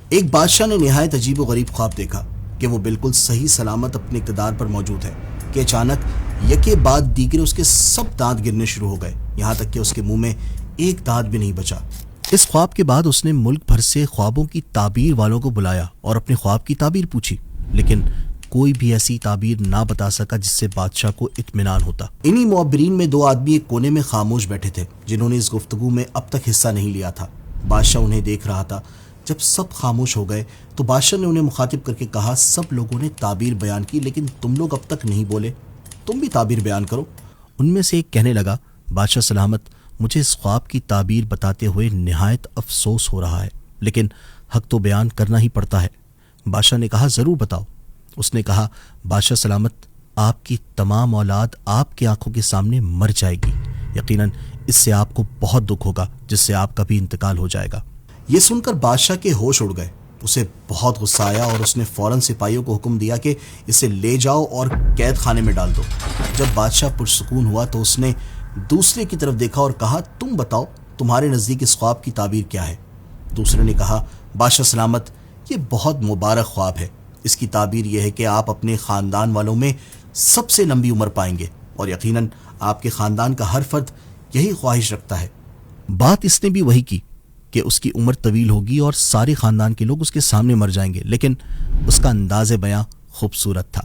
ایک بادشاہ نے نہایت عجیب و غریب خواب دیکھا کہ وہ بالکل صحیح سلامت اپنے اقتدار پر موجود ہے کہ اچانک یکے بعد دیگرے اس کے سب دانت گرنے شروع ہو گئے، یہاں تک کہ اس کے منہ میں ایک دانت بھی نہیں بچا۔ اس خواب کے بعد اس نے ملک بھر سے خوابوں کی تعبیر والوں کو بلایا اور اپنے خواب کی تعبیر پوچھی، لیکن کوئی بھی ایسی تعبیر نہ بتا سکا جس سے بادشاہ کو اطمینان ہوتا۔ انہی معبرین میں دو آدمی ایک کونے میں خاموش بیٹھے تھے جنہوں نے اس گفتگو میں اب تک حصہ نہیں لیا تھا۔ بادشاہ انہیں دیکھ رہا تھا۔ جب سب خاموش ہو گئے تو بادشاہ نے انہیں مخاطب کر کے کہا، سب لوگوں نے تعبیر بیان کی لیکن تم لوگ اب تک نہیں بولے، تم بھی تعبیر بیان کرو۔ ان میں سے ایک کہنے لگا، بادشاہ سلامت، مجھے اس خواب کی تعبیر بتاتے ہوئے نہایت افسوس ہو رہا ہے، لیکن حق تو بیان کرنا ہی پڑتا ہے۔ بادشاہ نے کہا، ضرور بتاؤ۔ اس نے کہا، بادشاہ سلامت، آپ کی تمام اولاد آپ کی آنکھوں کے سامنے مر جائے گی، یقیناً اس سے آپ کو بہت دکھ ہوگا جس سے آپ کا بھی انتقال ہو جائے گا۔ یہ سن کر بادشاہ کے ہوش اڑ گئے، اسے بہت غصہ آیا اور اس نے فوراً سپاہیوں کو حکم دیا کہ اسے لے جاؤ اور قید خانے میں ڈال دو۔ جب بادشاہ پرسکون ہوا تو اس نے دوسرے کی طرف دیکھا اور کہا، تم بتاؤ تمہارے نزدیک اس خواب کی تعبیر کیا ہے؟ دوسرے نے کہا، بادشاہ سلامت، یہ بہت مبارک خواب ہے، اس کی تعبیر یہ ہے کہ آپ اپنے خاندان والوں میں سب سے لمبی عمر پائیں گے اور یقیناً آپ کے خاندان کا ہر فرد یہی خواہش رکھتا ہے۔ بات اس نے بھی وہی کی کہ اس کی عمر طویل ہوگی اور سارے خاندان کے لوگ اس کے سامنے مر جائیں گے، لیکن اس کا انداز بیاں خوبصورت تھا۔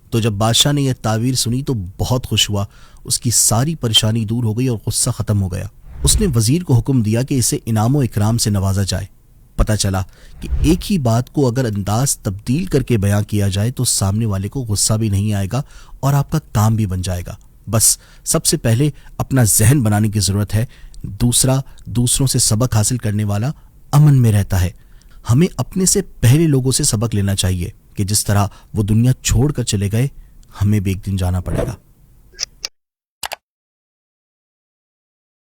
تو جب بادشاہ نے یہ تعبیر سنی تو بہت خوش ہوا، اس کی ساری پریشانی دور ہو گئی اور غصہ ختم ہو گیا۔ اس نے وزیر کو حکم دیا کہ اسے انعام و اکرام سے نوازا جائے۔ پتہ چلا کہ ایک ہی بات کو اگر انداز تبدیل کر کے بیان کیا جائے تو سامنے والے کو غصہ بھی نہیں آئے گا اور آپ کا کام بھی بن جائے گا۔ بس سب سے پہلے اپنا ذہن بنانے کی ضرورت ہے۔ دوسروں سے سبق حاصل کرنے والا امن میں رہتا ہے۔ ہمیں اپنے سے پہلے لوگوں سے سبق لینا چاہیے کہ جس طرح وہ دنیا چھوڑ کر چلے گئے، ہمیں بھی ایک دن جانا پڑے گا۔